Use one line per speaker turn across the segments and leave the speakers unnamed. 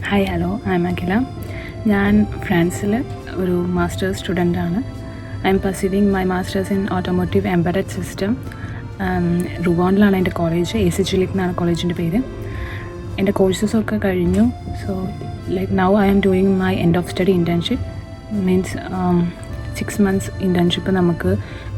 Hi hello I am Akhila. ഞാൻ ഫ്രാൻസിൽ ഒരു മാസ്റ്റേഴ്സ് സ്റ്റുഡൻ്റാണ്. I am pursuing my masters in automotive embedded system. റുബോണിലാണ് എൻ്റെ കോളേജ്. ACG എന്നാണ് കോളേജിൻ്റെ പേര്. എൻ്റെ കോഴ്സസൊക്കെ കഴിഞ്ഞു. So now I am doing my end of study internship. Means 6 months internship നമുക്ക്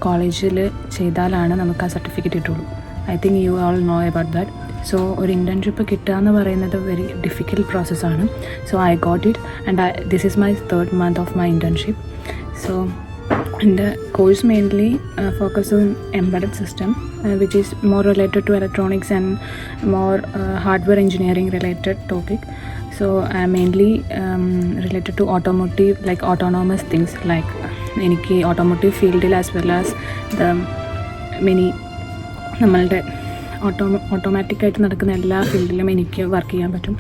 കോളേജിൽ ചെയ്താലാണ് നമുക്ക് ആ സർട്ടിഫിക്കറ്റ് കിട്ടുള്ളൂ. I think you all know about that. So ഒരു ഇൻറ്റേൺഷിപ്പ് കിട്ടുക എന്ന് പറയുന്നത് വെരി ഡിഫിക്കൽട്ട് പ്രോസസ്സാണ്. So I got it and this is my 3rd month of my internship. So എൻ്റെ course mainly focus on embedded system which is more related to electronics and more hardware engineering related topic. So I am mainly related to automotive, like autonomous things, like എനിക്ക് automotive ഫീൽഡിൽ as well as the many നമ്മളുടെ ഓട്ടോമാറ്റിക്കായിട്ട് നടക്കുന്ന എല്ലാ ഫീൽഡിലും എനിക്ക് work ചെയ്യാൻ പറ്റും.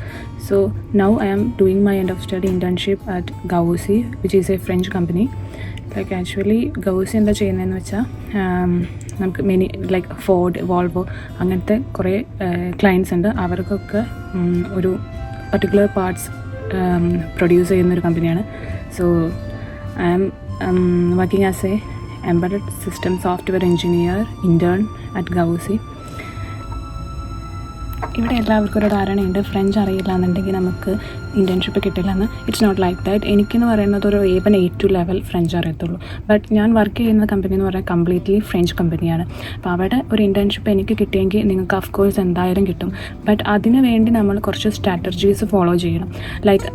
So now I am doing my end of study internship at Gaussin which is a French company. Like actually Gaussin എന്താ ചെയ്യുന്നതെന്ന് വെച്ചാൽ നമുക്ക് മെനി ലൈക്ക് ഫോർഡ്, വോൾവോ അങ്ങനത്തെ കുറേ ക്ലയൻസ് ഉണ്ട്. അവർക്കൊക്കെ ഒരു പർട്ടിക്കുലർ പാർട്സ് പ്രൊഡ്യൂസ് ചെയ്യുന്നൊരു കമ്പനിയാണ്. So I am working as a embedded system software engineer intern at Gaussin. ഇവിടെ എല്ലാവർക്കും ഒരു ധാരണയുണ്ട്, ഫ്രഞ്ച് അറിയില്ല എന്നുണ്ടെങ്കിൽ നമുക്ക് ഇൻറ്റേൺഷിപ്പ് കിട്ടില്ല എന്ന്. It's not like that. എനിക്കെന്ന് പറയുന്നത് ഒരു A1 A2 ലെവൽ ഫ്രഞ്ച് അറിയത്തുള്ളൂ. ബട്ട് ഞാൻ വർക്ക് ചെയ്യുന്ന കമ്പനി എന്ന് പറഞ്ഞാൽ കംപ്ലീറ്റ്ലി ഫ്രഞ്ച് കമ്പനിയാണ്. അപ്പോൾ അവിടെ ഒരു ഇൻറ്റേൺഷിപ്പ് എനിക്ക് കിട്ടിയെങ്കിൽ നിങ്ങൾക്ക് ഓഫ് കോഴ്സ് എന്തായാലും കിട്ടും. ബട്ട് അതിന് വേണ്ടി നമ്മൾ കുറച്ച് സ്ട്രാറ്റജീസ് ഫോളോ ചെയ്യണം. ലൈക്ക്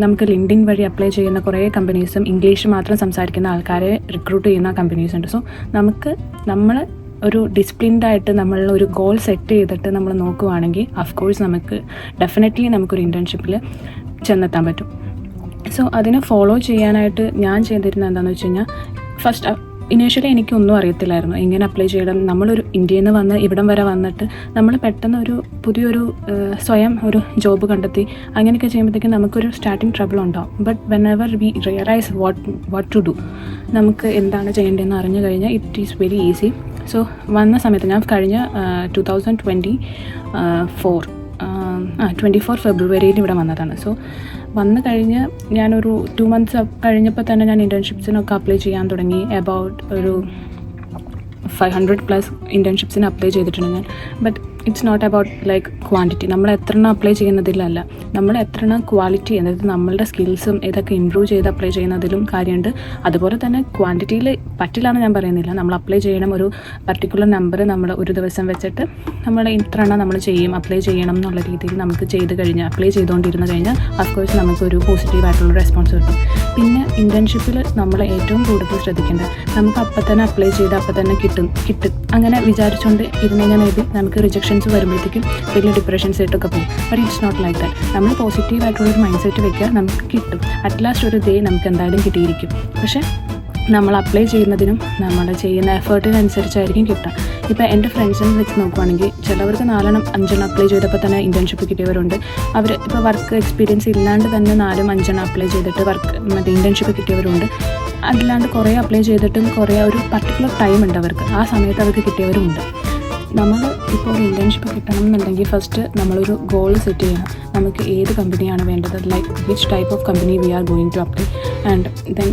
നമുക്ക് ലിങ്ക്ഡിൻ വഴി അപ്ലൈ ചെയ്യുന്ന കുറേ കമ്പനീസും ഇംഗ്ലീഷ് മാത്രം സംസാരിക്കുന്ന ആൾക്കാരെ റിക്രൂട്ട് ചെയ്യുന്ന കമ്പനീസ് ഉണ്ട്. സോ നമ്മൾ ഒരു ഡിസിപ്ലിൻഡായിട്ട് നമ്മൾ ഒരു ഗോൾ സെറ്റ് ചെയ്തിട്ട് നമ്മൾ നോക്കുവാണെങ്കിൽ ഓഫ് കോഴ്സ് നമുക്ക് ഡെഫിനറ്റ്ലി നമുക്കൊരു ഇൻറ്റേൺഷിപ്പിൽ ചെന്നെത്താൻ പറ്റും. സോ അതിനെ ഫോളോ ചെയ്യാനായിട്ട് ഞാൻ ചെയ്തിരുന്നത് എന്താണെന്ന് വെച്ച് കഴിഞ്ഞാൽ, ഫസ്റ്റ് ഇനീഷ്യലി എനിക്കൊന്നും അറിയത്തില്ലായിരുന്നു എങ്ങനെ അപ്ലൈ ചെയ്യണം. നമ്മളൊരു ഇന്ത്യയിൽ നിന്ന് വന്ന് ഇവിടം വരെ വന്നിട്ട് നമ്മൾ പെട്ടെന്ന് ഒരു പുതിയൊരു സ്വയം ഒരു ജോബ് കണ്ടെത്തി അങ്ങനെയൊക്കെ ചെയ്യുമ്പോഴത്തേക്കും നമുക്കൊരു സ്റ്റാർട്ടിങ് ട്രബിൾ ഉണ്ടാവും. But whenever we realise what to do, നമുക്ക് എന്താണ് ചെയ്യേണ്ടതെന്ന് അറിഞ്ഞു കഴിഞ്ഞാൽ it is very easy. So വന്ന സമയത്ത് ഞാൻ കഴിഞ്ഞ 2024 ഫെബ്രുവരിയിൽ ഇവിടെ വന്നതാണ്. സോ വന്നു കഴിഞ്ഞ് ഞാനൊരു 2 months കഴിഞ്ഞപ്പോൾ തന്നെ ഞാൻ ഇൻറ്റേൺഷിപ്സിനൊക്കെ അപ്ലൈ ചെയ്യാൻ തുടങ്ങി. എബൌട്ട് ഒരു 500+ ഇൻറ്റേൺഷിപ്സിന് അപ്ലൈ ചെയ്തിട്ടുണ്ട് ഞാൻ. But it's not about like quantity. നമ്മൾ എത്ര എണ്ണം അപ്ലൈ ചെയ്യുന്നതിലല്ല, നമ്മൾ എത്ര എണ്ണം ക്വാളിറ്റി, അതായത് നമ്മളുടെ സ്കിൽസും ഇതൊക്കെ ഇമ്പ്രൂവ് ചെയ്ത് അപ്ലൈ ചെയ്യുന്നതിലും കാര്യമുണ്ട്. അതുപോലെ തന്നെ ക്വാണ്ടിറ്റിയിൽ പറ്റില്ല എന്ന് ഞാൻ പറയുന്നില്ല. നമ്മൾ അപ്ലൈ ചെയ്യണം, ഒരു പർട്ടിക്കുലർ നമ്പർ നമ്മൾ ഒരു ദിവസം വെച്ചിട്ട് നമ്മൾ ഇത്ര എണ്ണം നമ്മൾ അപ്ലൈ ചെയ്യണം എന്നുള്ള രീതിയിൽ നമുക്ക് ചെയ്ത് കഴിഞ്ഞാൽ, അപ്ലൈ ചെയ്തുകൊണ്ടിരുന്ന് കഴിഞ്ഞാൽ അഫ്കോഴ്സ് നമുക്കൊരു പോസിറ്റീവായിട്ടുള്ള റെസ്പോൺസ് കിട്ടും. പിന്നെ ഇൻറ്റേൺഷിപ്പിൽ നമ്മൾ ഏറ്റവും കൂടുതൽ ശ്രദ്ധിക്കേണ്ടത്, നമുക്ക് അപ്പം തന്നെ അപ്ലൈ ചെയ്ത് അപ്പം തന്നെ കിട്ടും അങ്ങനെ വിചാരിച്ചുകൊണ്ട് ഇരുന്ന് കഴിഞ്ഞാൽ മേ ബി നമുക്ക് റിജക്ഷൻസ് വരുമ്പോഴത്തേക്കും വലിയ ഡിപ്രഷൻസ് ആയിട്ടൊക്കെ പോകും. But it's not like that. നമ്മൾ പോസിറ്റീവായിട്ടുള്ളൊരു മൈൻഡ് സെറ്റ് വെക്കുക, നമുക്ക് കിട്ടും. അറ്റ് ലാസ്റ്റ് ഒരു ഡേ നമുക്ക് എന്തായാലും കിട്ടിയിരിക്കും. പക്ഷേ നമ്മൾ അപ്ലൈ ചെയ്യുന്നതിനും നമ്മൾ ചെയ്യുന്ന എഫേർട്ടിനനുസരിച്ചായിരിക്കും കിട്ടുക. ഇപ്പോൾ എൻ്റെ ഫ്രണ്ട്സിനെ വെച്ച് നോക്കുവാണെങ്കിൽ ചിലവർക്ക് 4-5 അപ്ലൈ ചെയ്തപ്പോൾ തന്നെ ഇൻറ്റേൺഷിപ്പ് കിട്ടിയവരുണ്ട്. അവർ ഇപ്പോൾ വർക്ക് എക്സ്പീരിയൻസ് ഇല്ലാണ്ട് തന്നെ 4-5 അപ്ലൈ ചെയ്തിട്ട് ഇൻറ്റേൺഷിപ്പ് കിട്ടിയവരുണ്ട്. അല്ലാണ്ട് കുറേ അപ്ലൈ ചെയ്തിട്ടും കുറേ ഒരു പർട്ടിക്കുലർ ടൈം ഉണ്ട് അവർക്ക്, ആ സമയത്ത് അവർക്ക് കിട്ടിയവരുമുണ്ട്. നമ്മൾ ഇപ്പോൾ ഒരു ഇൻറ്റേൺഷിപ്പ് കിട്ടണം എന്നുണ്ടെങ്കിൽ ഫസ്റ്റ് നമ്മളൊരു ഗോൾ സെറ്റ് ചെയ്യണം. നമുക്ക് ഏത് കമ്പനിയാണ് വേണ്ടത്, like which type of company we are going to apply, and then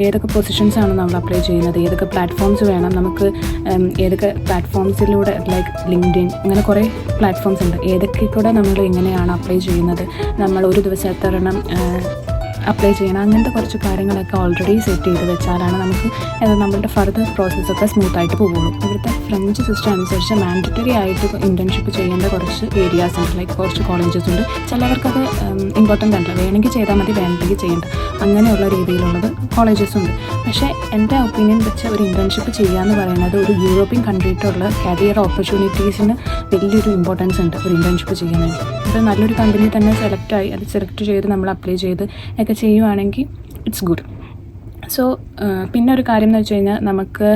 ഏതൊക്കെ പൊസിഷൻസാണ് നമ്മൾ അപ്ലൈ ചെയ്യുന്നത്, ഏതൊക്കെ പ്ലാറ്റ്ഫോംസ് വേണം നമുക്ക്, ഏതൊക്കെ പ്ലാറ്റ്ഫോംസിലൂടെ ലൈക്ക് ലിങ്ക്ഡിൻ അങ്ങനെ കുറേ പ്ലാറ്റ്ഫോംസ് ഉണ്ട്. ഏതൊക്കെ കൂടെ നമ്മൾ എങ്ങനെയാണ് അപ്ലൈ ചെയ്യുന്നത്, നമ്മൾ ഒരു ദിവസം എത്ര എണ്ണം അപ്ലൈ ചെയ്യണം, അങ്ങനത്തെ കുറച്ച് കാര്യങ്ങളൊക്കെ ഓൾറെഡി സെറ്റ് ചെയ്ത് വെച്ചാലാണ് നമുക്ക് നമ്മളുടെ ഫർദർ പ്രോസസ്സൊക്കെ സ്മൂത്തായിട്ട് പോകുള്ളൂ. ഇവിടുത്തെ ഫ്രഞ്ച് സിസ്റ്റം അനുസരിച്ച് മാൻഡറ്ററി ആയിട്ട് ഇൻറ്റേൺഷിപ്പ് ചെയ്യേണ്ട കുറച്ച് ഏരിയാസ് ഉണ്ട്, ലൈക്ക് കുറച്ച് കോളേജസ് ഉണ്ട്. ചിലവർക്കത് ഇമ്പോർട്ടൻ്റ് അല്ല, വേണമെങ്കിൽ ചെയ്താൽ മതി, വേണമെങ്കിൽ ചെയ്യേണ്ട, അങ്ങനെയുള്ള രീതിയിലുള്ളത് കോളേജസ് ഉണ്ട്. പക്ഷേ എൻ്റെ ഒപ്പീനിയൻ വെച്ച് ഒരു ഇൻറ്റേൺഷിപ്പ് ചെയ്യുക എന്ന് പറയുന്നത് ഒരു യൂറോപ്യൻ കൺട്രിയിട്ടുള്ള കരിയർ ഓപ്പർച്യൂണിറ്റീസിന് വലിയൊരു ഇമ്പോർട്ടൻസ് ഉണ്ട് ഒരു ഇൻറ്റേൺഷിപ്പ് ചെയ്യുന്നതിന്. ഇപ്പോൾ നല്ലൊരു കമ്പനി തന്നെ സെലക്ട് ചെയ്ത് നമ്മൾ അപ്ലൈ ചെയ്ത് ഒക്കെ ചെയ്യുവാണെങ്കിൽ ഇറ്റ്സ് ഗുഡ്. സോ പിന്നെ ഒരു കാര്യം എന്ന് വെച്ച് കഴിഞ്ഞാൽ, നമുക്ക്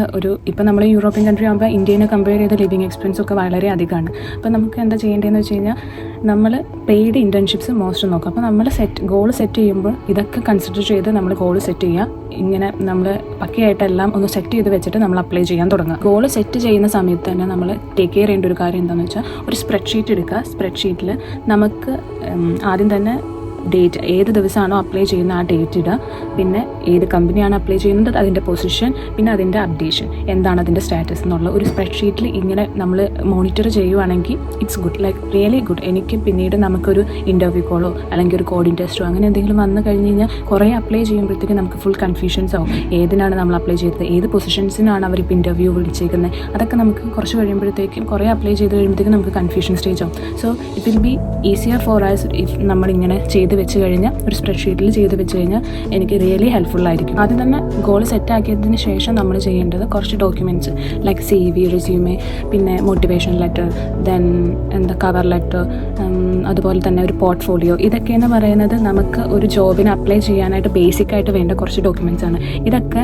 ഇപ്പോൾ നമ്മൾ യൂറോപ്യൻ കൺട്രി ആകുമ്പോൾ ഇന്ത്യനെ കമ്പയർ ചെയ്ത് ലിവിങ് എക്സ്പെൻസ് ഒക്കെ വളരെ അധികമാണ്. അപ്പോൾ നമുക്ക് എന്താ ചെയ്യേണ്ടതെന്ന് വെച്ച് കഴിഞ്ഞാൽ, നമ്മൾ പെയ്ഡ് ഇൻറ്റേൺഷിപ്സ് മോസ്റ്റ് നോക്കാം. അപ്പോൾ നമ്മൾ ഗോൾ സെറ്റ് ചെയ്യുമ്പോൾ ഇതൊക്കെ കൺസിഡർ ചെയ്ത് നമ്മൾ ഗോൾ സെറ്റ് ചെയ്യുക. ഇങ്ങനെ നമ്മൾ പക്കയായിട്ടെല്ലാം ഒന്ന് സെറ്റ് ചെയ്ത് വെച്ചിട്ട് നമ്മൾ അപ്ലൈ ചെയ്യാൻ തുടങ്ങുക. ഗോൾ സെറ്റ് ചെയ്യുന്ന സമയത്ത് തന്നെ നമ്മൾ ടേക്ക് കെയർ ചെയ്യേണ്ട ഒരു കാര്യം എന്താണെന്ന് വെച്ചാൽ, ഒരു സ്പ്രെഡ്ഷീറ്റ് എടുക്കുക. സ്പ്രെഡ്ഷീറ്റിൽ നമുക്ക് ആദ്യം തന്നെ ഡേറ്റ്, ഏത് ദിവസമാണോ അപ്ലൈ ചെയ്യുന്ന ആ ഡേറ്റ് ഇടുക, പിന്നെ ഏത് കമ്പനിയാണ് അപ്ലൈ ചെയ്യുന്നത്, അതിൻ്റെ പൊസിഷൻ, പിന്നെ അതിൻ്റെ അപ്ഡേഷൻ, എന്താണ് അതിൻ്റെ സ്റ്റാറ്റസ് എന്നുള്ള ഒരു സ്പ്രെഡ്ഷീറ്റിൽ ഇങ്ങനെ നമ്മൾ മോണിറ്റർ ചെയ്യുവാണെങ്കിൽ it's good, like really good. എനിക്ക് പിന്നീട് നമുക്കൊരു ഇൻ്റർവ്യൂ കോളോ അല്ലെങ്കിൽ ഒരു കോഡിംഗ് ടെസ്റ്റോ അങ്ങനെ എന്തെങ്കിലും വന്നു കഴിഞ്ഞ് കഴിഞ്ഞാൽ കുറേ അപ്ലൈ ചെയ്യുമ്പോഴത്തേക്ക് നമുക്ക് ഫുൾ കൺഫ്യൂഷൻസ് ആവും. ഏതിനാണ് നമ്മൾ അപ്ലൈ ചെയ്തത്, ഏത് പൊസിഷൻസിനാണ് അവരിപ്പോൾ ഇൻ്റർവ്യൂ വിളിച്ചേക്കുന്നത്, അതൊക്കെ നമുക്ക് കുറച്ച് കഴിയുമ്പോഴത്തേക്കും കുറേ അപ്ലൈ ചെയ്ത് കഴിയുമ്പോഴത്തേക്കും നമുക്ക് കൺഫ്യൂഷൻ സ്റ്റേജ് ആവും. So it will be easier for us if നമ്മളിങ്ങനെ ചെയ്ത് വെച്ച് കഴിഞ്ഞാൽ, ഒരു സ്പ്രെഡ്ഷീറ്റിൽ ചെയ്ത് വെച്ച് കഴിഞ്ഞാൽ എനിക്ക് റിയലി ഹെൽപ്ഫുള്ളായിരിക്കും. ആദ്യം തന്നെ ഗോൾ സെറ്റ് ആക്കിയതിന് ശേഷം നമ്മൾ ചെയ്യേണ്ടത് കുറച്ച് ഡോക്യുമെൻറ്റ്സ് ലൈക്ക് CV, റെസ്യൂമേ, പിന്നെ motivation letter, then cover letter, അതുപോലെ തന്നെ ഒരു പോർട്ട്ഫോളിയോ. ഇതൊക്കെയെന്ന് പറയുന്നത് നമുക്ക് ഒരു ജോബിന് അപ്ലൈ ചെയ്യാനായിട്ട് ബേസിക്കായിട്ട് വേണ്ട കുറച്ച് ഡോക്യുമെൻറ്റ്സ് ആണ്. ഇതൊക്കെ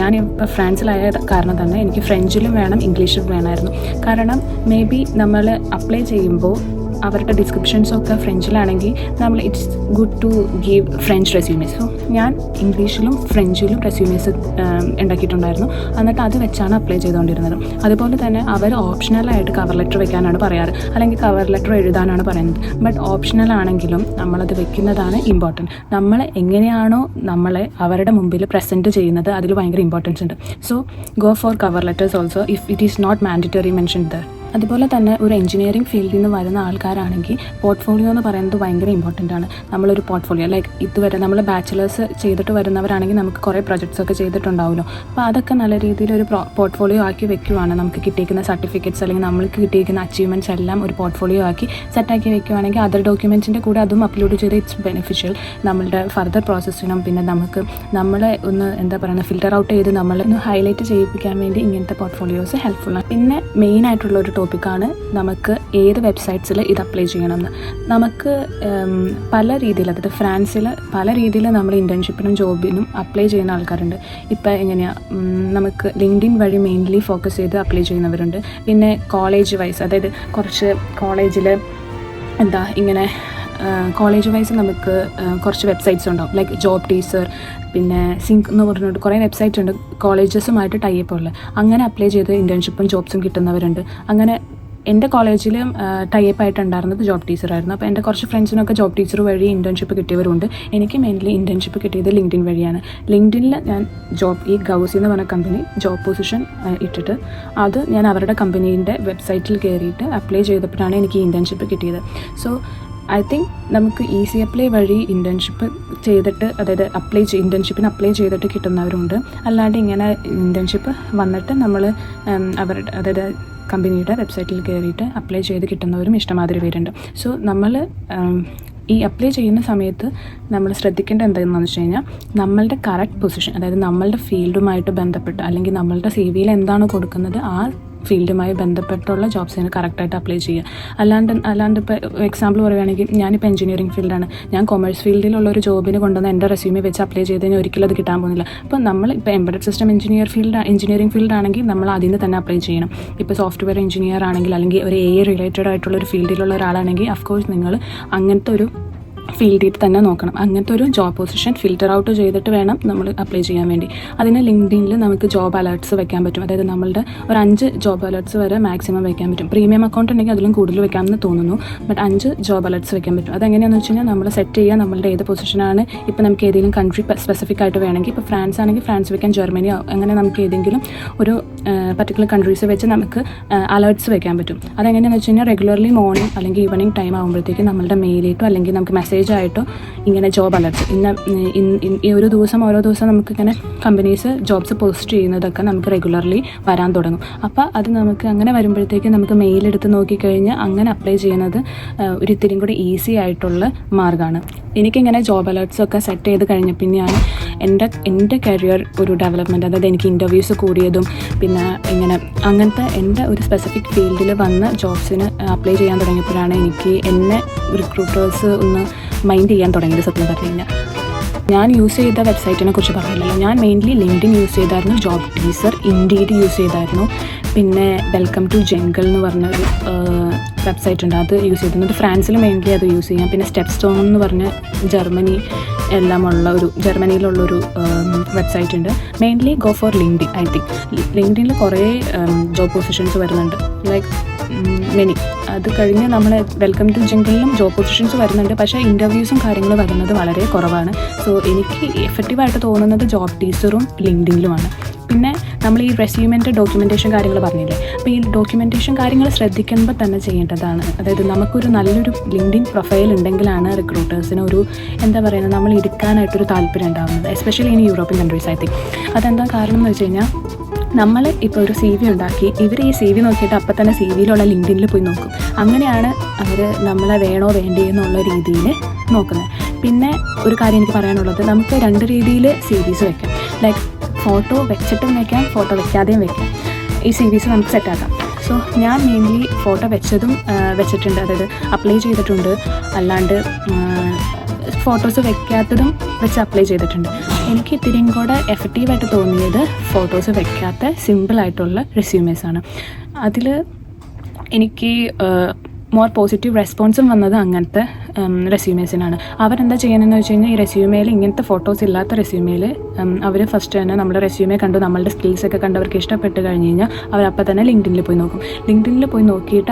ഞാനിപ്പോൾ ഫ്രാൻസിലായ കാരണം തന്നെ എനിക്ക് ഫ്രഞ്ചിലും വേണം ഇംഗ്ലീഷിലും വേണമായിരുന്നു. കാരണം മേ ബി നമ്മൾ അപ്ലൈ ചെയ്യുമ്പോൾ അവരുടെ ഡിസ്ക്രിപ്ഷൻസൊക്കെ ഫ്രഞ്ചിലാണെങ്കിൽ നമ്മൾ it's good to give French resumes. So ഞാൻ ഇംഗ്ലീഷിലും ഫ്രഞ്ചിലും റെസ്യൂമേസ് ഉണ്ടാക്കിയിട്ടുണ്ടായിരുന്നു. എന്നിട്ട് അത് വെച്ചാണ് അപ്ലൈ ചെയ്തുകൊണ്ടിരുന്നത്. അതുപോലെ തന്നെ അവർ ഓപ്ഷണലായിട്ട് കവർ ലെറ്റർ വെക്കാനാണ് പറയാറ്, അല്ലെങ്കിൽ കവർ ലെറ്റർ എഴുതാനാണ് പറയുന്നത്. ബട്ട് ഓപ്ഷണലാണെങ്കിലും നമ്മളത് വെക്കുന്നതാണ് ഇമ്പോർട്ടൻറ്റ്. നമ്മൾ എങ്ങനെയാണോ നമ്മളെ അവരുടെ മുമ്പിൽ പ്രസൻറ്റ് ചെയ്യുന്നത് അതിൽ ഭയങ്കര ഇമ്പോർട്ടൻസ് ഉണ്ട്. So go for cover letters also if it is not mandatory mention there. അതുപോലെ തന്നെ ഒരു എഞ്ചിനീയറിംഗ് ഫീൽഡിൽ നിന്ന് വരുന്ന ആൾക്കാരാണെങ്കിൽ പോർട്ട്ഫോളിയോ എന്ന് പറയുന്നത് ഭയങ്കര ഇമ്പോർട്ടൻ്റ് ആണ്. നമ്മളൊരു പോർട്ട്ഫോളിയോ ലൈക്ക് ഇതുവരെ നമ്മൾ ബാച്ചിലേഴ്സ് ചെയ്തിട്ട് വരുന്നവരാണെങ്കിൽ നമുക്ക് കുറേ പ്രൊജക്ട്സ് ഒക്കെ ചെയ്തിട്ടുണ്ടാവുമല്ലോ. അപ്പോൾ അതൊക്കെ നല്ല രീതിയിൽ ഒരു പോർട്ട്ഫോളിയോ ആക്കി വെക്കുവാണ്. നമുക്ക് കിട്ടിയിരിക്കുന്ന സർട്ടിഫിക്കറ്റ്സ് അല്ലെങ്കിൽ നമ്മൾക്ക് കിട്ടിയിരിക്കുന്ന അച്ചീവ്മെൻറ്റ്സ് എല്ലാം ഒരു പോർട്ട്ഫോളിയോ ആക്കി സെറ്റാക്കി വെക്കുവാണെങ്കിൽ അതർ ഡോക്യുമെൻറ്റ്സിൻ്റെ കൂടെ അതും അപ്ലോഡ് ചെയ്ത് ഇറ്റ്സ് ബെനിഫിഷ്യൽ നമ്മളുടെ ഫർദർ പ്രോസസ്സിനും. പിന്നെ നമുക്ക് നമ്മളെ ഒന്ന് ഫിൽറ്റർ ഔട്ട് ചെയ്ത് നമ്മളൊന്ന് ഹൈലൈറ്റ് ചെയ്യിപ്പിക്കാൻ വേണ്ടി ഇങ്ങനത്തെ പോർട്ട്ഫോളിയോസ് ഹെൽപ്ഫുള്ളാണ്. പിന്നെ മെയിനായിട്ടുള്ള ഒരു ടോപ്പിക്കാണ് നമുക്ക് ഏത് വെബ്സൈറ്റ്സിൽ ഇത് അപ്ലൈ ചെയ്യണമെന്ന്. നമുക്ക് പല രീതിയിൽ, അതായത് ഫ്രാൻസിൽ പല രീതിയിൽ നമ്മൾ ഇൻറ്റേൺഷിപ്പിനും ജോബിനും അപ്ലൈ ചെയ്യുന്ന ആൾക്കാരുണ്ട്. ഇപ്പോൾ എങ്ങനെയാണ്, നമുക്ക് ലിങ്ക്ഡിൻ വഴി മെയിൻലി ഫോക്കസ് ചെയ്ത് അപ്ലൈ ചെയ്യുന്നവരുണ്ട്. പിന്നെ കോളേജ് വൈസ്, അതായത് കുറച്ച് കോളേജിൽ കോളേജ് വൈസ് നമുക്ക് കുറച്ച് വെബ്സൈറ്റ്സ് ഉണ്ടാവും ലൈക്ക് ജോബ് ടീസർ, പിന്നെ സിങ്ക് എന്ന് പറഞ്ഞിട്ട് കുറേ വെബ്സൈറ്റ് ഉണ്ട് കോളേജസുമായിട്ട് ടൈപ്പ് ഉള്ളത്. അങ്ങനെ അപ്ലൈ ചെയ്ത് ഇൻറ്റേൺഷിപ്പും ജോബ്സും കിട്ടുന്നവരുണ്ട്. അങ്ങനെ എൻ്റെ കോളേജിലും ടൈപ്പ് ആയിട്ടുണ്ടായിരുന്നത് ജോബ് ടീച്ചറായിരുന്നു. അപ്പോൾ എൻ്റെ കുറച്ച് ഫ്രണ്ട്സിനൊക്കെ ജോബ് ടീച്ചർ വഴി ഇൻറ്റേൺഷിപ്പ് കിട്ടിയവരുണ്ട്. എനിക്ക് മെയിൻലി ഇൻറ്റേൺഷിപ്പ് കിട്ടിയത് ലിങ്ക്ഡിൻ വഴിയാണ്. ലിങ്ക്ഡിനിൽ ഞാൻ ഈ ഗൗസി എന്ന് പറഞ്ഞ കമ്പനി ജോബ് പൊസിഷൻ ഇട്ടിട്ട് അത് ഞാൻ അവരുടെ കമ്പനീൻ്റെ വെബ്സൈറ്റിൽ കയറിയിട്ട് അപ്ലൈ ചെയ്തപ്പോഴാണ് എനിക്ക് ഈ ഇൻറ്റേൺഷിപ്പ് കിട്ടിയത്. സോ ഐ തിങ്ക് നമുക്ക് ഈസി അപ്ലൈ വഴി ഇൻറ്റേൺഷിപ്പ് ചെയ്തിട്ട്, അതായത് ഇൻറ്റേൺഷിപ്പിന് അപ്ലൈ ചെയ്തിട്ട് കിട്ടുന്നവരുണ്ട്. അല്ലാണ്ട് ഇങ്ങനെ ഇൻറ്റേൺഷിപ്പ് വന്നിട്ട് നമ്മൾ അവരുടെ, അതായത് കമ്പനിയുടെ വെബ്സൈറ്റിൽ കയറിയിട്ട് അപ്ലൈ ചെയ്ത് കിട്ടുന്നവരും ഇഷ്ടമാതിരി പേരുണ്ട്. സോ നമ്മൾ ഈ അപ്ലൈ ചെയ്യുന്ന സമയത്ത് നമ്മൾ ശ്രദ്ധിക്കേണ്ട എന്താണെന്ന് വെച്ച് കഴിഞ്ഞാൽ നമ്മളുടെ കറക്റ്റ് പൊസിഷൻ, അതായത് നമ്മളുടെ ഫീൽഡുമായിട്ട് ബന്ധപ്പെട്ട് അല്ലെങ്കിൽ നമ്മളുടെ CV എന്താണോ കൊടുക്കുന്നത് ആ ഫീൽഡുമായി ബന്ധപ്പെട്ടുള്ള ജോബ്സിന് കറക്റ്റായിട്ട് അപ്ലൈ ചെയ്യുക. അല്ലാണ്ട് ഇപ്പോൾ എക്സാമ്പിൾ പറയുകയാണെങ്കിൽ ഞാനിപ്പോൾ എഞ്ചിനീയറിംഗ് ഫീൽഡാണ്, ഞാൻ കൊമേഴ്സ് ഫീൽഡിലുള്ള ഒരു ജോബിന് കൊണ്ടുവന്ന് എൻ്റെ റെസ്യൂമെ വെച്ച് അപ്ലൈ ചെയ്ത് കഴിഞ്ഞാൽ ഒരിക്കലും അത് കിട്ടാൻ പോകുന്നില്ല. അപ്പോൾ നമ്മൾ ഇപ്പോൾ എംബഡഡ് സിസ്റ്റം എഞ്ചിനീയറിംഗ് ഫീൽഡാണെങ്കിൽ നമ്മൾ അതിൽ തന്നെ അപ്ലൈ ചെയ്യണം. ഇപ്പോൾ സോഫ്റ്റ്വെയർ എഞ്ചിനീയർ ആണെങ്കിൽ അല്ലെങ്കിൽ ഒരു AI റിലേറ്റഡ് ആയിട്ടുള്ള ഒരു ഫീൽഡിലുള്ള ഒരാളാണെങ്കിൽ അഫ്കോഴ്സ് നിങ്ങൾ അങ്ങനത്തെ ഒരു ഫീൽഡിൽ തന്നെ നോക്കണം. അങ്ങനത്തെ ഒരു ജോബ് പൊസിഷൻ ഫിൽറ്റർ ഔട്ട് ചെയ്തിട്ട് വേണം നമ്മൾ അപ്ലൈ ചെയ്യാൻ വേണ്ടി. അതിന് ലിങ്ക്ഡിനിൽ നമുക്ക് ജോബ് അലേർട്ട്സ് വെക്കാൻ പറ്റും. അതായത് നമ്മളുടെ ഒരു 5 ജോബ് അലേർട്ട്സ് വരെ മാക്സിമം വെക്കാൻ പറ്റും. പ്രീമിയം അക്കൗണ്ട് ഉണ്ടെങ്കിൽ അതിലും കൂടുതൽ വെക്കാമെന്ന് തോന്നുന്നു. ബട്ട് 5 ജോബ് അലേർട്ട്സ് വെക്കാൻ പറ്റും. അതെങ്ങനെയാണെന്ന് വെച്ച് കഴിഞ്ഞാൽ നമ്മൾ സെറ്റ് ചെയ്യുക നമ്മളുടെ ഏത് പൊസിഷനാണ്. ഇപ്പോൾ നമുക്ക് ഏതെങ്കിലും കൺട്രി സ്പെസിഫിക് ആയിട്ട് വേണമെങ്കിൽ, ഇപ്പോൾ ഫ്രാൻസ് ആണെങ്കിൽ ഫ്രാൻസ് വെക്കാൻ, ജർമ്മനിയോ അങ്ങനെ നമുക്ക് ഏതെങ്കിലും ഒരു പർട്ടിക്കുലർ കൺട്രീസ് വെച്ച് നമുക്ക് അലേർട്ട്സ് വെക്കാൻ പറ്റും. അതെങ്ങനെയാണെന്ന് വെച്ച് കഴിഞ്ഞാൽ റെഗുലർലി മോർണിംഗ് അല്ലെങ്കിൽ ഈവനിങ് ടൈം ആകുമ്പോഴത്തേക്കും നമ്മളുടെ മെയിലിട്ടോ അല്ലെങ്കിൽ നമുക്ക് മെസ്സേജ് ആയിട്ടോ ഇങ്ങനെ ജോബ് അലർട്ട്സ് ഈ ഓരോ ദിവസം നമുക്കിങ്ങനെ കമ്പനീസ് ജോബ്സ് പോസ്റ്റ് ചെയ്യുന്നതൊക്കെ നമുക്ക് റെഗുലർലി വരാൻ തുടങ്ങും. അപ്പോൾ അത് നമുക്ക് അങ്ങനെ വരുമ്പോഴത്തേക്കും നമുക്ക് മെയിലെടുത്ത് നോക്കിക്കഴിഞ്ഞാൽ അങ്ങനെ അപ്ലൈ ചെയ്യുന്നത് ഒരു ഇത്തിരിയും കൂടി ഈസി ആയിട്ടുള്ള മാർഗ്ഗമാണ്. എനിക്കിങ്ങനെ ജോബ് അലേർട്ട്സൊക്കെ സെറ്റ് ചെയ്ത് കഴിഞ്ഞ പിന്നെയാണ് എൻ്റെ കരിയർ ഒരു ഡെവലപ്മെൻറ്റ്, അതായത് എനിക്ക് ഇൻ്റർവ്യൂസ് കൂടിയതും പിന്നെ ഇങ്ങനെ അങ്ങനത്തെ എൻ്റെ ഒരു സ്പെസിഫിക് ഫീൽഡിൽ വന്ന് ജോബ്സിന് അപ്ലൈ ചെയ്യാൻ തുടങ്ങിയപ്പോഴാണ് എനിക്ക് എന്നെ റിക്രൂട്ടേഴ്സ് ഒന്ന് മൈൻഡ് ചെയ്യാൻ തുടങ്ങിയത്. സത്യം പറഞ്ഞു കഴിഞ്ഞാൽ ഞാൻ യൂസ് ചെയ്ത വെബ്സൈറ്റിനെ കുറിച്ച് പറഞ്ഞില്ലല്ലോ. ഞാൻ മെയിൻലി ലിങ്ക്ഡിൻ യൂസ് ചെയ്തായിരുന്നു, ജോബ് ടീസർ, ഇൻഡീഡ് യൂസ് ചെയ്തായിരുന്നു, പിന്നെ വെൽക്കം ടു ജംഗിൾ എന്ന് പറഞ്ഞൊരു വെബ്സൈറ്റ് ഉണ്ട്, അത് യൂസ് ചെയ്തിട്ടുണ്ട്. ഫ്രാൻസിൽ മെയിൻലി അത് യൂസ് ചെയ്യാം. പിന്നെ സ്റ്റെപ്പ് സ്റ്റോൺ എന്ന് പറഞ്ഞ ജർമ്മനിയിലുള്ളൊരു വെബ്സൈറ്റ് ഉണ്ട്. Mainly go for LinkedIn. I think ലിങ്ക്ഡിനിൽ കുറേ ജോബ് പൊസിഷൻസ് വരുന്നുണ്ട്, ലൈക്ക് മെനി. അത് കഴിഞ്ഞ് നമ്മൾ വെൽക്കം ടു ജംഗിളിലും ജോബ് പൊസിഷൻസ് വരുന്നുണ്ട്, പക്ഷേ ഇൻ്റർവ്യൂസും കാര്യങ്ങളും വരുന്നത് വളരെ കുറവാണ്. സോ എനിക്ക് എഫക്റ്റീവായിട്ട് തോന്നുന്നത് ജോബ് ടീസറും ലിങ്ക്ഡിനിലുമാണ്. പിന്നെ നമ്മൾ ഈ റെസ്യൂമെൻ്റെ ഡോക്യുമെൻറ്റേഷൻ കാര്യങ്ങൾ പറഞ്ഞില്ലേ, അപ്പോൾ ഈ ഡോക്യുമെൻറ്റേഷൻ കാര്യങ്ങൾ ശ്രദ്ധിക്കുമ്പോൾ തന്നെ ചെയ്യേണ്ടതാണ്. അതായത് നമുക്കൊരു നല്ലൊരു ലിങ്ക്ഡിൻ പ്രൊഫൈൽ ഉണ്ടെങ്കിലാണ് റിക്രൂട്ടേഴ്സിന് ഒരു എന്താ പറയുന്നത് നമ്മൾ എടുക്കാനായിട്ടൊരു താല്പര്യം ഉണ്ടാകുന്നത്, especially in European countries. I think അതെന്താ കാരണം എന്ന് വെച്ച് കഴിഞ്ഞാൽ, നമ്മൾ ഇപ്പോൾ ഒരു CV ഉണ്ടാക്കി ഇവർ ഈ CV നോക്കിയിട്ട് അപ്പം തന്നെ CVയിലുള്ള ലിങ്ക്ഡിനിൽ പോയി നോക്കും. അങ്ങനെയാണ് അവർ നമ്മളെ വേണോ വേണ്ടേ എന്നുള്ള രീതിയിൽ നോക്കുന്നത്. പിന്നെ ഒരു കാര്യം എനിക്ക് പറയാനുള്ളത്, നമുക്ക് 2 രീതിയിൽ CVs വെക്കാം. ലൈക്ക് ഫോട്ടോ വെച്ചിട്ടും വെക്കാം, ഫോട്ടോ വെക്കാതെയും വെക്കാം. ഈ CVs നമുക്ക് സെറ്റാക്കാം. സോ ഞാൻ മെയിൻലി ഫോട്ടോ വെച്ചിട്ടുണ്ട്, അതായത് അപ്ലൈ ചെയ്തിട്ടുണ്ട്, അല്ലാണ്ട് ഫോട്ടോസ് വെക്കാത്തതും വെച്ച് അപ്ലൈ ചെയ്തിട്ടുണ്ട്. എനിക്ക് ഇത്തിരിയും കൂടെ എഫക്റ്റീവായിട്ട് തോന്നിയത് ഫോട്ടോസ് വെക്കാത്ത സിമ്പിളായിട്ടുള്ള റെസ്യൂമേഴ്സാണ്. അതിൽ എനിക്ക് മോർ പോസിറ്റീവ് റെസ്പോൺസും വന്നത് അങ്ങനത്തെ റെസ്യൂമേഴ്സിനാണ്. അവരെന്താ ചെയ്യുന്നതെന്ന് വെച്ച് കഴിഞ്ഞാൽ, ഈ റെസ്യൂമേയിൽ ഇങ്ങനത്തെ ഫോട്ടോസ് ഇല്ലാത്ത റെസ്യൂമേയിൽ അവർ ഫസ്റ്റ് തന്നെ നമ്മുടെ റെസ്യൂമേ കണ്ടു, നമ്മളുടെ സ്കിൽസൊക്കെ കണ്ട് അവർക്ക് ഇഷ്ടപ്പെട്ട് കഴിഞ്ഞ് കഴിഞ്ഞാൽ അവരപ്പം തന്നെ ലിങ്ക്ഡിനിൽ പോയി നോക്കും. ലിങ്ക്ഡിനിൽ പോയി നോക്കിയിട്ട്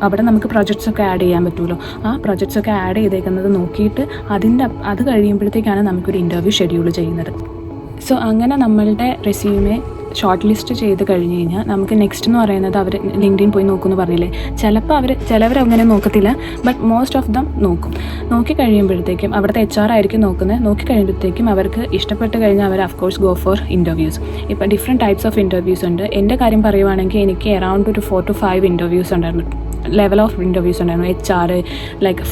അവിടെ നമുക്ക് പ്രൊജക്ട്സൊക്കെ ആഡ് ചെയ്യാൻ പറ്റുമല്ലോ. ആ പ്രൊജക്ട്സൊക്കെ ആഡ് ചെയ്തേക്കുന്നത് നോക്കിയിട്ട് അത് കഴിയുമ്പോഴത്തേക്കാണ് നമുക്കൊരു ഇൻ്റർവ്യൂ ഷെഡ്യൂൾ ചെയ്യുന്നത്. സോ അങ്ങനെ നമ്മളുടെ റെസ്യൂമേ ഷോർട്ട് ലിസ്റ്റ് ചെയ്ത് കഴിഞ്ഞ് കഴിഞ്ഞാൽ നമുക്ക് നെക്സ്റ്റ് എന്ന് പറയുന്നത് അവർ ലിങ്ക്ഡിൻ പോയി നോക്കുമെന്ന് പറഞ്ഞില്ലേ, ചിലവർ അങ്ങനെ നോക്കത്തില്ല, ബട്ട് മോസ്റ്റ് ഓഫ് ദം നോക്കി കഴിയുമ്പോഴത്തേക്കും അവിടുത്തെ HR ആയിരിക്കും നോക്കുന്നത്. നോക്കി കഴിയുമ്പോഴത്തേക്കും അവർക്ക് ഇഷ്ടപ്പെട്ട് കഴിഞ്ഞാൽ അവർ അഫ്കോഴ്സ് ഗോ ഫോർ ഇൻ്റർവ്യൂസ്. ഇപ്പോൾ ഡിഫറെൻറ്റ് ടൈപ്സ് ഓഫ് ഇൻ്റർവ്യൂസ് ഉണ്ട്. എൻ്റെ കാര്യം പറയുവാണെങ്കിൽ എനിക്ക് അറൗണ്ട് ഒരു 4 to 5 ഇൻ്റർവ്യൂസ് ഉണ്ടായിരുന്നു, ലെവൽ ഓഫ് ഇൻ്റർവ്യൂസ് ഉണ്ടായിരുന്നു. HR, like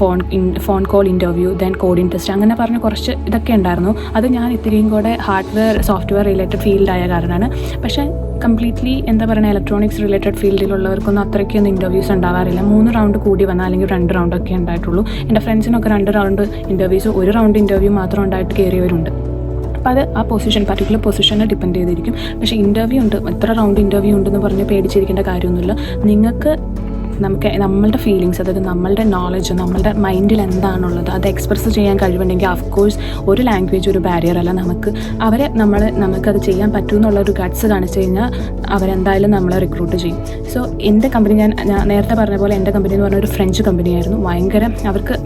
phone call interview, then coding test, അങ്ങനെ പറഞ്ഞ് കുറച്ച് ഇതൊക്കെ ഉണ്ടായിരുന്നു. അത് ഞാൻ ഇത്തിരിയും കൂടെ ഹാർഡ്വെയർ സോഫ്റ്റ്വെയർ റിലേറ്റഡ് ഫീൽഡായ കാരണമാണ്. പക്ഷേ കംപ്ലീറ്റ്ലി എന്താ പറയുക, ഇലക്ട്രോണിക്സ് റിലേറ്റഡ് ഫീൽഡിലുള്ളവർക്കൊന്നും അത്രയ്ക്കൊന്നും ഇൻ്റർവ്യൂസ് ഉണ്ടാവാറില്ല. 3 റൗണ്ട് കൂടി വന്നാൽ അല്ലെങ്കിൽ 2 റൗണ്ടൊക്കെ ഉണ്ടായിട്ടുള്ളൂ. എൻ്റെ ഫ്രണ്ട്സിനൊക്കെ 2 റൗണ്ട് ഇൻ്റർവ്യൂസ്, 1 റൗണ്ട് ഇൻ്റർവ്യൂ മാത്രം ഉണ്ടായിട്ട് കയറിയവരുണ്ട്. അപ്പോൾ അത് ആ പർട്ടിക്കുലർ പൊസിഷനെ ഡിപ്പെൻഡ് ചെയ്തിരിക്കും. പക്ഷേ ഇൻ്റർവ്യൂ ഉണ്ട്, എത്ര റൗണ്ട് ഇൻ്റർവ്യൂ ഉണ്ടെന്ന് പറഞ്ഞ് പേടിച്ചിരിക്കേണ്ട കാര്യമൊന്നുമില്ല. നമ്മളുടെ ഫീലിങ്സ്, അതായത് നമ്മളുടെ നോളജ്, നമ്മളുടെ മൈൻഡിൽ എന്താണുള്ളത് അത് എക്സ്പ്രസ് ചെയ്യാൻ കഴിവുണ്ടെങ്കിൽ അഫ്കോഴ്സ് ഒരു ലാംഗ്വേജ് ഒരു ബാരിയർ അല്ല. നമുക്കത് ചെയ്യാൻ പറ്റുമെന്നുള്ളൊരു ഗട്ട്സ് കാണിച്ചു കഴിഞ്ഞാൽ അവരെന്തായാലും നമ്മളെ റിക്രൂട്ട് ചെയ്യും. സോ എൻ്റെ കമ്പനി, ഞാൻ നേരത്തെ പറഞ്ഞ പോലെ എൻ്റെ കമ്പനി എന്ന് പറഞ്ഞ ഒരു ഫ്രഞ്ച് കമ്പനിയായിരുന്നു. അവർക്ക്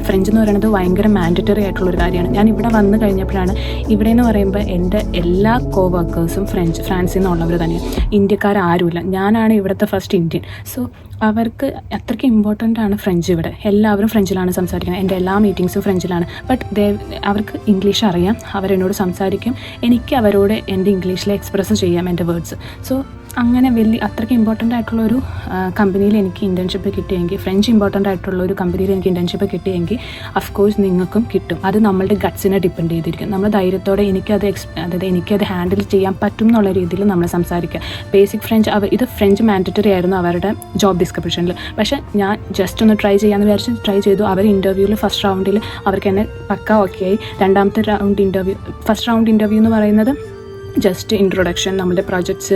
ഫ്രഞ്ച് എന്ന് പറയുന്നത് ഭയങ്കര മാൻഡറ്ററി ആയിട്ടുള്ളൊരു കാര്യമാണ്. ഞാൻ ഇവിടെ വന്നു കഴിഞ്ഞപ്പോഴാണ്, ഇവിടെ എന്ന് പറയുമ്പോൾ എൻ്റെ എല്ലാ കോവർക്കേഴ്സും ഫ്രാൻസിൽ നിന്നുള്ളവർ തന്നെയാണ്, ഇന്ത്യക്കാരാരുമില്ല. ഞാനാണ് ഇവിടുത്തെ ഫസ്റ്റ് ഇന്ത്യൻ. സോ അവർക്ക് അത്രയ്ക്ക് ഇമ്പോർട്ടൻ്റ് ആണ് ഫ്രഞ്ച്. ഇവിടെ എല്ലാവരും ഫ്രഞ്ചിലാണ് സംസാരിക്കുന്നത്, എൻ്റെ എല്ലാ മീറ്റിങ്സും ഫ്രഞ്ചിലാണ്. ബട്ട് അവർക്ക് ഇംഗ്ലീഷ് അറിയാം, അവരെന്നോട് സംസാരിക്കും, എനിക്ക് അവരോട് എൻ്റെ ഇംഗ്ലീഷിൽ എക്സ്പ്രസ് ചെയ്യാം എൻ്റെ വേർഡ്സ്. സോ അങ്ങനെ അത്രയ്ക്ക് ഇമ്പോർട്ടൻ്റ് ആയിട്ടുള്ളൊരു കമ്പനിയിൽ എനിക്ക് ഇൻറ്റേൺഷിപ്പ് കിട്ടിയെങ്കിൽ, ഫ്രഞ്ച് ഇമ്പോർട്ടൻ്റ് ആയിട്ടുള്ള ഒരു കമ്പനിയിൽ എനിക്ക് ഇൻറ്റേൺഷിപ്പ് കിട്ടിയെങ്കിൽ അഫ്കോഴ്സ് നിങ്ങൾക്കും കിട്ടും. അത് നമ്മളുടെ ഗട്ട്സിനെ ഡിപ്പെൻഡ് ചെയ്തിരിക്കും. നമ്മൾ ധൈര്യത്തോടെ എനിക്കത് ഹാൻഡിൽ ചെയ്യാൻ പറ്റും എന്നുള്ള രീതിയിൽ നമ്മൾ സംസാരിക്കുക. ബേസിക് ഫ്രഞ്ച്, ഇത് ഫ്രഞ്ച് മാൻഡറ്ററി ആയിരുന്നു അവരുടെ ജോബ് ഡിസ്ക്രിപ്ഷനിൽ. പക്ഷേ ഞാൻ ജസ്റ്റ് ഒന്ന് ട്രൈ ചെയ്യാമെന്ന് വിചാരിച്ച് ട്രൈ ചെയ്തു. അവർ ഇൻ്റർവ്യൂവിൽ ഫസ്റ്റ് റൗണ്ടിൽ അവർക്ക് എന്നെ പക്ക ഓക്കെ ആയി. ഫസ്റ്റ് റൗണ്ട് ഇൻ്റർവ്യൂ എന്ന് പറയുന്നത് ജസ്റ്റ് ഇൻട്രൊഡക്ഷൻ, നമ്മുടെ പ്രൊജക്ട്സ്,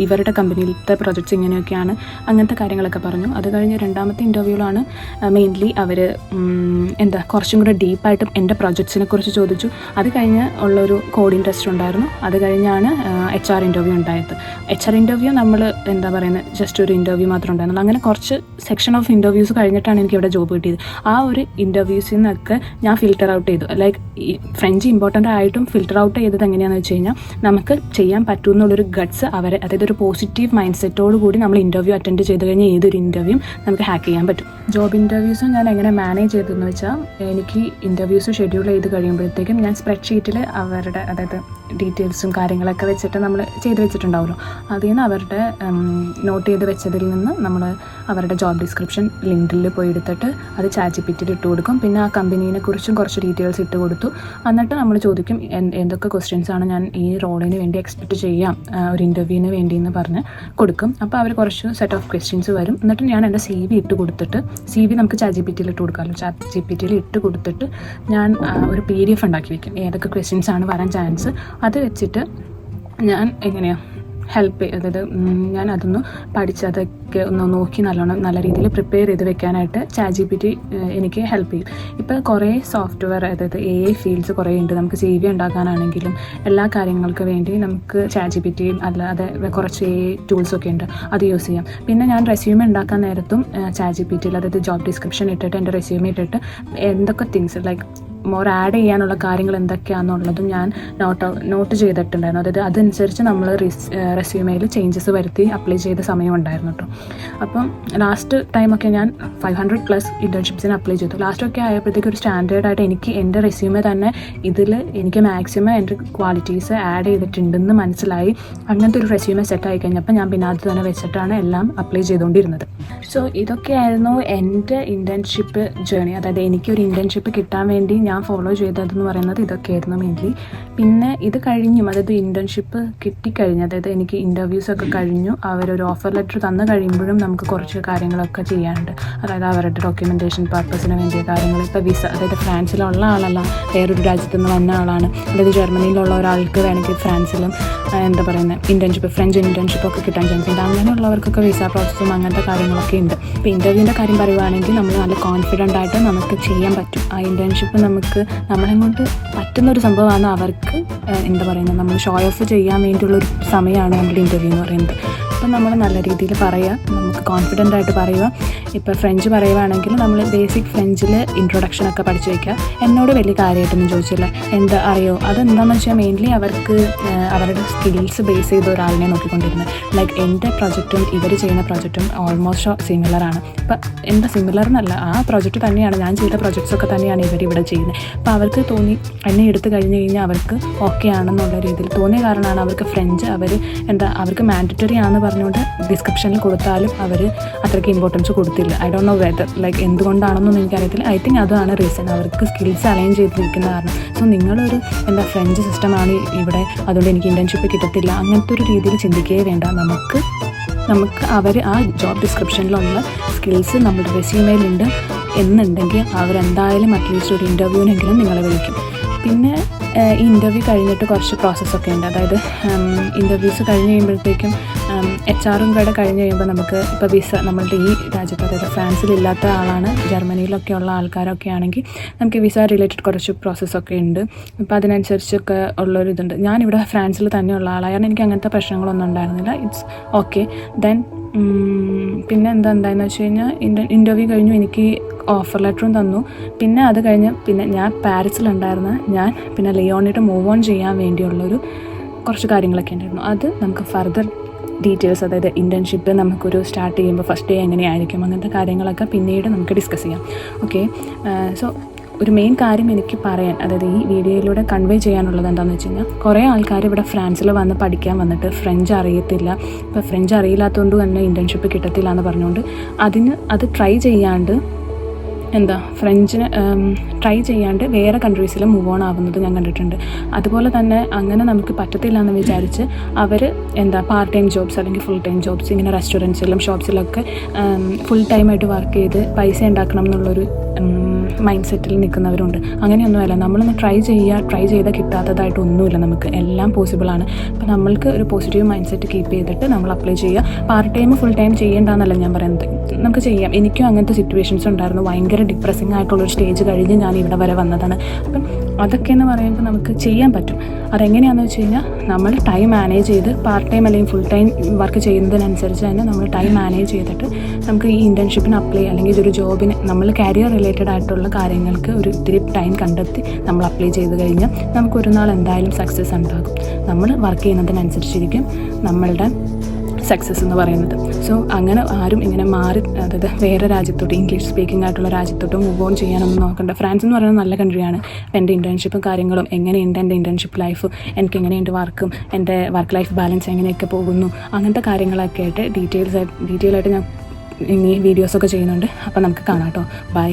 ഇവരുടെ കമ്പനിയിലത്തെ പ്രൊജക്ട്സ് ഇങ്ങനെയൊക്കെയാണ്, അങ്ങനത്തെ കാര്യങ്ങളൊക്കെ പറഞ്ഞു. അത് കഴിഞ്ഞ് രണ്ടാമത്തെ ഇൻ്റർവ്യൂവിലാണ് മെയിൻലി അവർ കുറച്ചും കൂടെ ഡീപ്പായിട്ടും എൻ്റെ പ്രൊജക്ട്സിനെ കുറിച്ച് ചോദിച്ചു. അത് കഴിഞ്ഞ് ഉള്ളൊരു കോഡിംഗ് ടെസ്റ്റ് ഉണ്ടായിരുന്നു. അത് കഴിഞ്ഞാണ് HR ഇൻ്റർവ്യൂ ഉണ്ടായത്. HR ഇൻ്റർവ്യൂ നമ്മൾ ജസ്റ്റ് ഒരു ഇൻ്റർവ്യൂ മാത്രമേ ഉണ്ടായിരുന്നുള്ളൂ. അങ്ങനെ കുറച്ച് സെക്ഷൻ ഓഫ് ഇൻ്റർവ്യൂസ് കഴിഞ്ഞിട്ടാണ് എനിക്ക് ഇവിടെ ജോബ് കിട്ടിയത്. ആ ഒരു ഇൻ്റർവ്യൂസിൽ നിന്നൊക്കെ ഞാൻ ഫിൽറ്റർ ഔട്ട് ചെയ്തു. ലൈക്ക് ഈ ഫ്രഞ്ച് ഇമ്പോർട്ടൻ്റ് ആയിട്ടും ഫിൽറ്റർ ഔട്ട് ചെയ്തത് എങ്ങനെയാണെന്ന് വെച്ച് കഴിഞ്ഞാൽ, നമുക്ക് ചെയ്യാൻ പറ്റുമെന്നുള്ളൊരു ഗട്ട്സ് അതായത് ഒരു പോസിറ്റീവ് മൈൻഡ് സെറ്റോട് കൂടി നമ്മൾ ഇൻ്റർവ്യൂ അറ്റൻഡ് ചെയ്ത് കഴിഞ്ഞാൽ ഏതൊരു ഇൻ്റർവ്യൂവും നമുക്ക് ഹാക്ക് ചെയ്യാൻ പറ്റും. ജോബ് ഇൻ്റർവ്യൂസ് ഞാൻ എങ്ങനെ മാനേജ് ചെയ്തതെന്ന് വെച്ചാൽ, എനിക്ക് ഇൻ്റർവ്യൂസ് ഷെഡ്യൂൾ ചെയ്ത് കഴിയുമ്പോഴത്തേക്കും ഞാൻ സ്പ്രെഡ്ഷീറ്റിൽ അവരുടെ ഡീറ്റെയിൽസും കാര്യങ്ങളൊക്കെ വെച്ചിട്ട് നമ്മൾ ചെയ്ത് വെച്ചിട്ടുണ്ടാവുമല്ലോ, അതിൽ നിന്ന് അവരുടെ നോട്ട് ചെയ്ത് വെച്ചതിൽ നിന്ന് നമ്മൾ അവരുടെ ജോബ് ഡിസ്ക്രിപ്ഷൻ ലിങ്ക്ഡിനിൽ പോയി എടുത്തിട്ട് അത് ChatGPTയിൽ ഇട്ട് കൊടുക്കും. പിന്നെ ആ കമ്പനീനെ കുറിച്ചും കുറച്ച് ഡീറ്റെയിൽസ് ഇട്ട് കൊടുത്തു. എന്നിട്ട് നമ്മൾ ചോദിക്കും എന്തൊക്കെ ക്വസ്റ്റ്യൻസാണ് ഞാൻ ഈ റോളിന് വേണ്ടി എക്സ്പെക്റ്റ് ചെയ്യാം ഒരു ഇൻ്റർവ്യൂവിന് വേണ്ടി എന്ന് പറഞ്ഞ് കൊടുക്കും. അപ്പോൾ അവർ കുറച്ച് സെറ്റ് ഓഫ് ക്വസ്റ്റ്യൻസ് വരും. എന്നിട്ട് ഞാൻ എൻ്റെ CV ഇട്ട് കൊടുത്തിട്ട്, CV നമുക്ക് ChatGPTയിൽ ഇട്ട് കൊടുക്കാമല്ലോ, ChatGPTയിൽ ഇട്ട് കൊടുത്തിട്ട് ഞാൻ ഒരു PDF ഉണ്ടാക്കി വയ്ക്കും, ഏതൊക്കെ ക്വസ്റ്റ്യൻസാണ് വരാൻ ചാൻസ്. അത് വെച്ചിട്ട് ഞാൻ ഞാൻ അതൊന്ന് പഠിച്ചതൊക്കെ ഒക്കെ ഒന്ന് നോക്കി നല്ല രീതിയിൽ പ്രിപ്പയർ ചെയ്ത് വെക്കാനായിട്ട് ChatGPT എനിക്ക് ഹെൽപ്പ് ചെയ്യും. ഇപ്പോൾ കുറേ സോഫ്റ്റ്വെയർ, അതായത് AI ഫീൽഡ്സ് കുറേ ഉണ്ട്. നമുക്ക് CV ഉണ്ടാക്കാനാണെങ്കിലും എല്ലാ കാര്യങ്ങൾക്ക് വേണ്ടി നമുക്ക് ChatGPTയും അല്ലാതെ കുറച്ച് AI ടൂൾസൊക്കെ ഉണ്ട്, അത് യൂസ് ചെയ്യാം. പിന്നെ ഞാൻ റെസ്യൂമെ ഉണ്ടാക്കാൻ നേരത്തും ChatGPTയിൽ, അതായത് ജോബ് ഡിസ്ക്രിപ്ഷൻ ഇട്ടിട്ട് എൻ്റെ റെസ്യൂമെ ഇട്ടിട്ട് എന്തൊക്കെ തിങ്സ് ലൈക്ക് മോർ ആഡ് ചെയ്യാനുള്ള കാര്യങ്ങൾ എന്തൊക്കെയാണെന്നുള്ളതും ഞാൻ നോട്ട് ചെയ്തിട്ടുണ്ടായിരുന്നു. അതായത് അതനുസരിച്ച് നമ്മൾ റെസ്യൂമെയിൽ ചേഞ്ചസ് വരുത്തി അപ്ലൈ ചെയ്ത സമയമുണ്ടായിരുന്നു കേട്ടോ. അപ്പം ലാസ്റ്റ് ടൈമൊക്കെ ഞാൻ 500+ ഇൻറ്റേൺഷിപ്സിന് അപ്ലൈ ചെയ്തു. ലാസ്റ്റൊക്കെ ആയപ്പോഴത്തേക്ക് ഒരു സ്റ്റാൻഡേർഡായിട്ട് എനിക്ക് എൻ്റെ റെസ്യൂമെ തന്നെ ഇതിൽ എനിക്ക് മാക്സിമം എൻ്റെ ക്വാളിറ്റീസ് ആഡ് ചെയ്തിട്ടുണ്ടെന്ന് മനസ്സിലായി. അങ്ങനത്തെ ഒരു റെസ്യൂമെ സെറ്റ് ആയി കഴിഞ്ഞപ്പോൾ ഞാൻ പിന്നെ അത് തന്നെ വെച്ചിട്ടാണ് എല്ലാം അപ്ലൈ ചെയ്തുകൊണ്ടിരുന്നത്. സോ ഇതൊക്കെയായിരുന്നു എൻ്റെ ഇൻറ്റേൺഷിപ്പ് ജേണി. അതായത് എനിക്കൊരു ഇൻറ്റേൺഷിപ്പ് കിട്ടാൻ വേണ്ടി ഞാൻ ഫോളോ ചെയ്തതെന്ന് പറയുന്നത് ഇതൊക്കെയായിരുന്നു മെയിൻലി. പിന്നെ ഇത് കഴിഞ്ഞും, അതായത് ഇൻറ്റേൺഷിപ്പ് കിട്ടിക്കഴിഞ്ഞ്, അതായത് എനിക്ക് ഇൻ്റർവ്യൂസൊക്കെ കഴിഞ്ഞു, അവരൊരു ഓഫർ ലെറ്റർ തന്നു കഴിയുമ്പോഴും നമുക്ക് കുറച്ച് കാര്യങ്ങളൊക്കെ ചെയ്യാനുണ്ട്. അതായത് അവരുടെ ഡോക്യുമെൻറ്റേഷൻ പർപ്പസിന് വേണ്ടിയ കാര്യങ്ങൾ. ഇപ്പോൾ വിസ, അതായത് ഫ്രാൻസിലുള്ള ആളല്ല, വേറൊരു രാജ്യത്തു നിന്ന് വന്ന ആളാണ്. അതായത് ജർമ്മനിയിലുള്ള ഒരാൾക്ക് വേണമെങ്കിൽ ഫ്രാൻസിലും ഫ്രഞ്ച് ഇൻറ്റേൺഷിപ്പൊക്കെ കിട്ടാൻ ചാൻസ് ഉണ്ട്. അങ്ങനെയുള്ളവർക്കൊക്കെ വിസ പ്രോസസ്സും അങ്ങനത്തെ കാര്യങ്ങളൊക്കെ ഉണ്ട്. ഇപ്പോൾ ഇൻ്റർവ്യൂവിൻ്റെ കാര്യം പറയുവാണെങ്കിൽ നമ്മൾ നല്ല കോൺഫിഡൻ്റ് ആയിട്ട് നമുക്ക് ചെയ്യാൻ പറ്റും. ആ ഇൻറ്റേൺഷിപ്പ് നമ്മളെ കൊണ്ട് പറ്റുന്നൊരു സംഭവമാണ്. അവർക്ക് നമ്മൾ ഷോ ഓഫ് ചെയ്യാൻ വേണ്ടിയുള്ളൊരു സമയമാണ് നമ്മുടെ ഇൻ്റർവ്യൂ എന്ന് പറയുന്നത്. അപ്പം നമ്മൾ നല്ല രീതിയിൽ പറയുക, നമുക്ക് കോൺഫിഡൻ്റ് ആയിട്ട് പറയുക. ഇപ്പോൾ ഫ്രഞ്ച് പറയുകയാണെങ്കിൽ നമ്മൾ ബേസിക് ഫ്രഞ്ചിൽ ഇൻട്രൊഡക്ഷനൊക്കെ പഠിച്ചു വയ്ക്കുക. എന്നോട് വലിയ കാര്യമായിട്ടൊന്നും ചോദിച്ചില്ല, എന്താ അറിയോ, അതെന്താണെന്ന് വെച്ചാൽ മെയിൻലി അവർക്ക് അവരുടെ സ്കിൽസ് ബേസ് ചെയ്ത് ഒരാളിനെ നോക്കിക്കൊണ്ടിരുന്നത്. ലൈക്ക് എൻ്റെ പ്രൊജക്റ്റും ഇവർ ചെയ്യുന്ന പ്രൊജക്റ്റും ഓൾമോസ്റ്റ് സിമിലറാണ്. ഇപ്പം എന്താ സിമിലർ എന്നല്ല, ആ പ്രൊജക്റ്റ് തന്നെയാണ്, ഞാൻ ചെയ്ത പ്രൊജക്ട്സൊക്കെ തന്നെയാണ് ഇവരിവിടെ ചെയ്യുന്നത്. അപ്പോൾ അവർക്ക് തോന്നി എന്നെ എടുത്തു കഴിഞ്ഞ് കഴിഞ്ഞാൽ അവർക്ക് ഓക്കെ ആണെന്നുള്ള രീതിയിൽ തോന്നിയ കാരണമാണ് അവർക്ക് ഫ്രഞ്ച് അവർക്ക് മാൻഡറ്ററി ആണെന്ന് പറഞ്ഞുകൊണ്ട് ഡിസ്ക്രിപ്ഷനിൽ കൊടുത്താലും അവർ അത്രയ്ക്ക് ഇമ്പോർട്ടൻസ് കൊടുത്തില്ല. I don't know whether like എന്തുകൊണ്ടാണെന്നൊന്നും എനിക്കറിയത്തില്ല. ഐ തിങ്ക് അതാണ് റീസൺ, അവർക്ക് സ്കിൽസ് അലൈൻ ചെയ്തിരിക്കുന്ന കാരണം. സോ നിങ്ങളൊരു ഫ്രഞ്ച് സിസ്റ്റമാണ് ഇവിടെ, അതുകൊണ്ട് എനിക്ക് ഇൻറ്റേൺഷിപ്പ് കിട്ടത്തില്ല, അങ്ങനത്തെ ഒരു രീതിയിൽ ചിന്തിക്കുകയേ വേണ്ട. നമുക്ക് അവർ ആ ജോബ് ഡിസ്ക്രിപ്ഷനിലുള്ള സ്കിൽസ് നമ്മുടെ റെസ്യൂമേലുണ്ട് എന്നുണ്ടെങ്കിൽ അവരെന്തായാലും അറ്റ്ലീസ്റ്റ് ഒരു ഇൻ്റർവ്യൂവിനെങ്കിലും നിങ്ങളെ വിളിക്കും. പിന്നെ ഈ ഇൻ്റർവ്യൂ കഴിഞ്ഞിട്ട് കുറച്ച് പ്രോസസ്സൊക്കെ ഉണ്ട്. അതായത് ഇൻ്റർവ്യൂസ് കഴിഞ്ഞ് കഴിയുമ്പോഴത്തേക്കും HR കൂടെ കഴിഞ്ഞ് കഴിയുമ്പോൾ നമുക്ക് ഇപ്പോൾ വിസ നമ്മളുടെ ഈ രാജ്യത്ത്, അതായത് ഫ്രാൻസിലില്ലാത്ത ആളാണ്, ജർമ്മനിയിലൊക്കെ ഉള്ള ആൾക്കാരൊക്കെ ആണെങ്കിൽ നമുക്ക് വിസ റിലേറ്റഡ് കുറച്ച് പ്രോസസ്സൊക്കെ ഉണ്ട്. അപ്പോൾ അതിനനുസരിച്ചൊക്കെ ഉള്ളൊരിതുണ്ട്. ഞാനിവിടെ ഫ്രാൻസിൽ തന്നെയുള്ള ആളായിരുന്നു, എനിക്ക് അങ്ങനത്തെ പ്രശ്നങ്ങളൊന്നും ഉണ്ടായിരുന്നില്ല. It's okay. ദെൻ പിന്നെ എന്താണെന്ന് വെച്ച് കഴിഞ്ഞാൽ ഇൻ്റർവ്യൂ കഴിഞ്ഞു, എനിക്ക് ഓഫർ ലെറ്ററും തന്നു. പിന്നെ അത് കഴിഞ്ഞ് ഞാൻ പാരീസിലുണ്ടായിരുന്ന ഞാൻ പിന്നെ ലിയോണിട്ട് മൂവ് ഓൺ ചെയ്യാൻ വേണ്ടിയുള്ളൊരു കുറച്ച് കാര്യങ്ങളൊക്കെ ഉണ്ടായിരുന്നു. അത് നമുക്ക് ഫർദർ ഡീറ്റെയിൽസ്, അതായത് ഇൻറ്റേൺഷിപ്പ് നമുക്കൊരു സ്റ്റാർട്ട് ചെയ്യുമ്പോൾ ഫസ്റ്റ് ഡേ എങ്ങനെയായിരിക്കും, അങ്ങനത്തെ കാര്യങ്ങളൊക്കെ പിന്നീട് നമുക്ക് ഡിസ്കസ് ചെയ്യാം. ഓക്കെ. സോ ഒരു മെയിൻ കാര്യം എനിക്ക് പറയാൻ, അതായത് ഈ വീഡിയോയിലൂടെ കൺവേ ചെയ്യാനുള്ളത് എന്താണെന്ന് വെച്ച് കഴിഞ്ഞാൽ, കുറേ ആൾക്കാർ ഇവിടെ ഫ്രാൻസിൽ വന്ന് പഠിക്കാൻ വന്നിട്ട് ഫ്രഞ്ച് അറിയത്തില്ല. ഇപ്പോൾ ഫ്രഞ്ച് അറിയില്ലാത്തതുകൊണ്ട് തന്നെ ഇൻറ്റേൺഷിപ്പ് കിട്ടത്തില്ല എന്ന് പറഞ്ഞുകൊണ്ട് അത് ട്രൈ ചെയ്യാണ്ട് ഫ്രഞ്ചിന് ട്രൈ ചെയ്യാണ്ട് വേറെ കൺട്രീസിൽ മൂവ് ഓൺ ആവുന്നത് ഞാൻ കണ്ടിട്ടുണ്ട്. അതുപോലെ തന്നെ അങ്ങനെ നമുക്ക് പറ്റത്തില്ല എന്ന് വിചാരിച്ച് അവർ പാർട്ട് ടൈം ജോബ്സ് അല്ലെങ്കിൽ ഫുൾ ടൈം ജോബ്സ് ഇങ്ങനെ റെസ്റ്റോറൻറ്റ്സിലും ഷോപ്സിലൊക്കെ ഫുൾ ടൈമായിട്ട് വർക്ക് ചെയ്ത് പൈസ ഉണ്ടാക്കണം എന്നുള്ളൊരു മൈൻഡ് സെറ്റിൽ നിൽക്കുന്നവരുണ്ട്. അങ്ങനെയൊന്നുമല്ല, നമ്മളൊന്ന് ട്രൈ ചെയ്താൽ കിട്ടാത്തതായിട്ടൊന്നുമില്ല, നമുക്ക് എല്ലാം പോസിബിളാണ്. അപ്പോൾ നമ്മൾക്ക് ഒരു പോസിറ്റീവ് മൈൻഡ് സെറ്റ് കീപ്പ് ചെയ്തിട്ട് നമ്മൾ അപ്ലൈ ചെയ്യുക. പാർട്ട് ടൈം ഫുൾ ടൈം ചെയ്യേണ്ടെന്നല്ല ഞാൻ പറയുന്നത്, നമുക്ക് ചെയ്യാം. എനിക്കും അങ്ങനത്തെ സിറ്റുവേഷൻസ് ഉണ്ടായിരുന്നു. ഭയങ്കര ഡിപ്രസിങ് ആയിട്ടുള്ളൊരു സ്റ്റേജ് കഴിഞ്ഞ് ഞാൻ ഇവിടെ വരെ വന്നതാണ്. അപ്പം അതൊക്കെ എന്ന് പറയുമ്പോൾ നമുക്ക് ചെയ്യാൻ പറ്റും. അതെങ്ങനെയാണെന്ന് വെച്ച് കഴിഞ്ഞാൽ, നമ്മൾ ടൈം മാനേജ് ചെയ്ത് പാർട്ട് ടൈം അല്ലെങ്കിൽ ഫുൾ ടൈം വർക്ക് ചെയ്യുന്നതിനനുസരിച്ച് തന്നെ നമ്മൾ ടൈം മാനേജ് ചെയ്തിട്ട് നമുക്ക് ഈ ഇൻറ്റേൺഷിപ്പിന് അപ്ലൈ അല്ലെങ്കിൽ ഇതൊരു ജോബിന് നമ്മൾ കരിയർ റിലേറ്റഡ് ആയിട്ടുള്ള കാര്യങ്ങൾക്ക് ഒരു ഇത്തിരി ടൈം കണ്ടെത്തി നമ്മൾ അപ്ലൈ ചെയ്ത് കഴിഞ്ഞാൽ നമുക്ക് ഒരു നാൾ എന്തായാലും സക്സസ് ഉണ്ടാകും. നമ്മൾ വർക്ക് ചെയ്യുന്നതിനനുസരിച്ചിരിക്കും നമ്മളുടെ സക്സസ് എന്ന് പറയുന്നത്. സോ അങ്ങനെ ആരും ഇങ്ങനെ മാറി, അതായത് വേറെ രാജ്യത്തോട്ട്, ഇംഗ്ലീഷ് സ്പീക്കിംഗ് ആയിട്ടുള്ള രാജ്യത്തോട്ട് മൂവ് ഓൺ ചെയ്യാനൊന്നും നോക്കണ്ട. ഫ്രാൻസ് എന്ന് പറയുന്നത് നല്ല കൺട്രിയാണ്. അപ്പോൾ എൻ്റെ ഇൻറ്റേൺഷിപ്പും കാര്യങ്ങളും എങ്ങനെയുണ്ട്, എൻ്റെ ഇൻറ്റേൺഷിപ്പ് ലൈഫ്, എനിക്ക് എങ്ങനെയുണ്ട് വർക്കും, എൻ്റെ വർക്ക് ലൈഫ് ബാലൻസ് എങ്ങനെയൊക്കെ പോകുന്നു, അങ്ങനത്തെ കാര്യങ്ങളൊക്കെ ആയിട്ട് ഡീറ്റെയിൽ ആയിട്ട് ഞാൻ ഇനി വീഡിയോസൊക്കെ ചെയ്യുന്നുണ്ട്. അപ്പോൾ നമുക്ക് കാണാം കേട്ടോ. ബൈ.